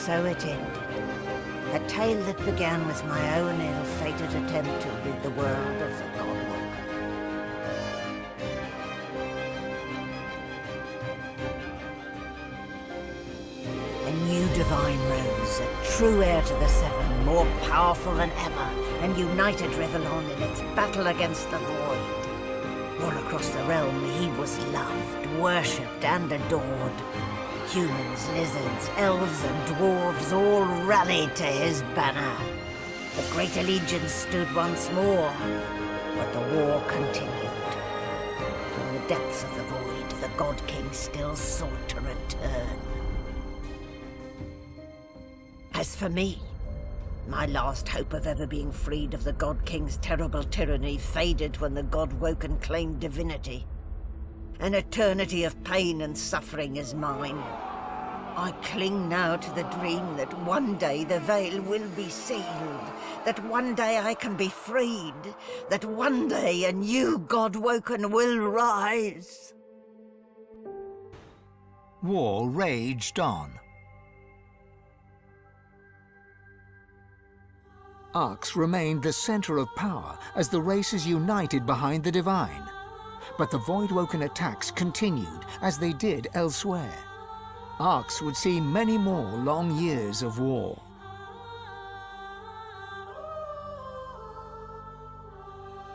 so it ended. A tale that began with my own ill-fated attempt to rid the world of the godwoken. A new divine rose, a true heir to the Seven, more powerful than ever, and united Rivellon in its battle against the Void. All across the realm he was loved, worshipped and adored. Humans, lizards, elves and dwarves all rallied to his banner. The great allegiance stood once more, but the war continued. From the depths of the Void, the God King still sought to return. As for me, my last hope of ever being freed of the God King's terrible tyranny faded when the Godwoken claimed divinity. An eternity of pain and suffering is mine. I cling now to the dream that one day the veil will be sealed, that one day I can be freed, that one day a new Godwoken will rise. War raged on. Arx remained the center of power as the races united behind the Divine. But the Voidwoken attacks continued as they did elsewhere. Arx would see many more long years of war.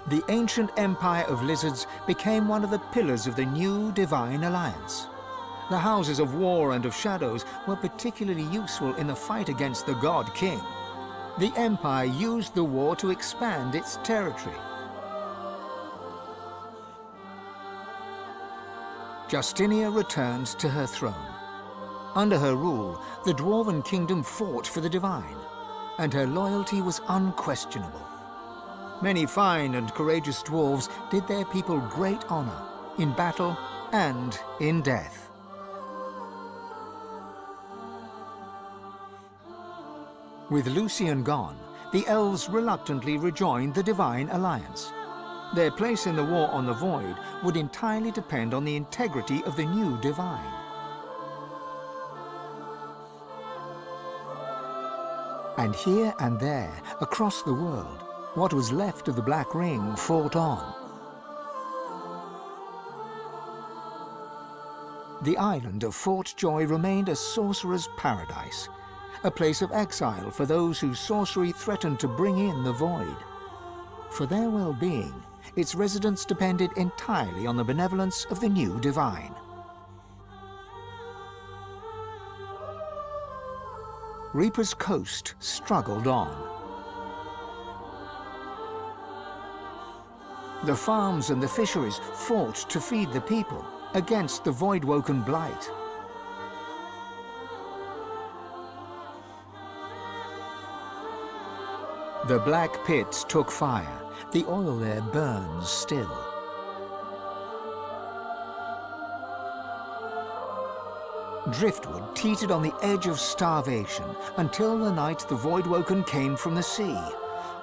The ancient empire of lizards became one of the pillars of the new Divine Alliance. The houses of war and of shadows were particularly useful in the fight against the God King. The Empire used the war to expand its territory. Justinia returned to her throne. Under her rule, the Dwarven Kingdom fought for the Divine, and her loyalty was unquestionable. Many fine and courageous dwarves did their people great honor, in battle and in death. With Lucian gone, the elves reluctantly rejoined the Divine Alliance. Their place in the war on the Void would entirely depend on the integrity of the new Divine. And here and there, across the world, what was left of the Black Ring fought on. The island of Fort Joy remained a sorcerer's paradise, a place of exile for those whose sorcery threatened to bring in the Void. For their well-being, its residents depended entirely on the benevolence of the new Divine. Reaper's Coast struggled on. The farms and the fisheries fought to feed the people against the Voidwoken blight. The Black Pits took fire. The oil there burns still. Driftwood teetered on the edge of starvation until the night the Voidwoken came from the sea.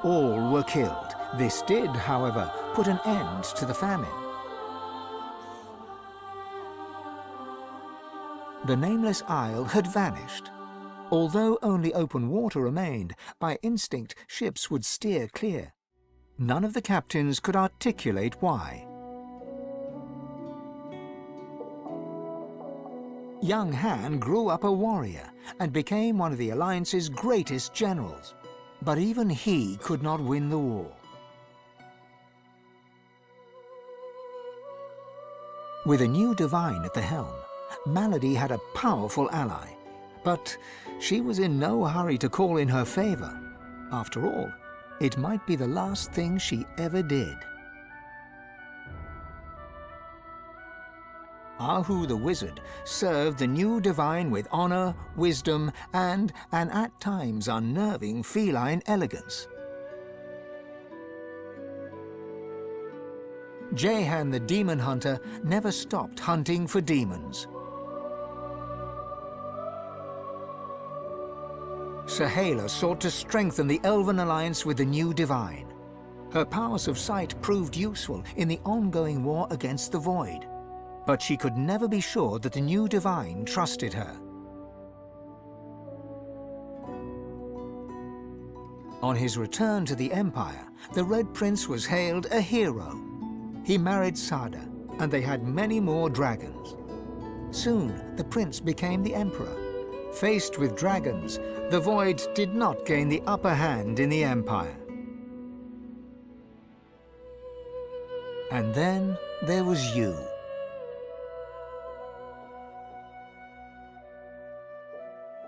All were killed. This did, however, put an end to the famine. The nameless isle had vanished. Although only open water remained, by instinct ships would steer clear. None of the captains could articulate why. Young Han grew up a warrior and became one of the Alliance's greatest generals. But even he could not win the war. With a new Divine at the helm, Malady had a powerful ally. But she was in no hurry to call in her favor. After all, it might be the last thing she ever did. Ahu the Wizard served the new Divine with honor, wisdom, and an at times unnerving feline elegance. Jehan the Demon Hunter never stopped hunting for demons. Sahala sought to strengthen the Elven alliance with the new Divine. Her powers of sight proved useful in the ongoing war against the Void, but she could never be sure that the new Divine trusted her. On his return to the Empire, the Red Prince was hailed a hero. He married Sada, and they had many more dragons. Soon, the prince became the emperor. Faced with dragons, the Void did not gain the upper hand in the Empire. And then there was you.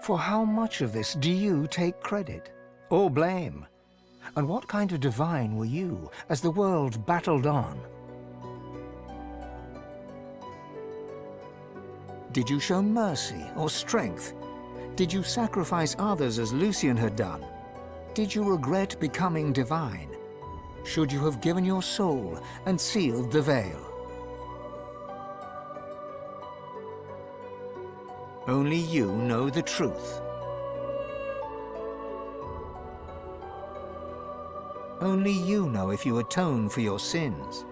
For how much of this do you take credit or blame? And what kind of divine were you as the world battled on? Did you show mercy or strength? Did you sacrifice others as Lucian had done? Did you regret becoming divine? Should you have given your soul and sealed the veil? Only you know the truth. Only you know if you atone for your sins.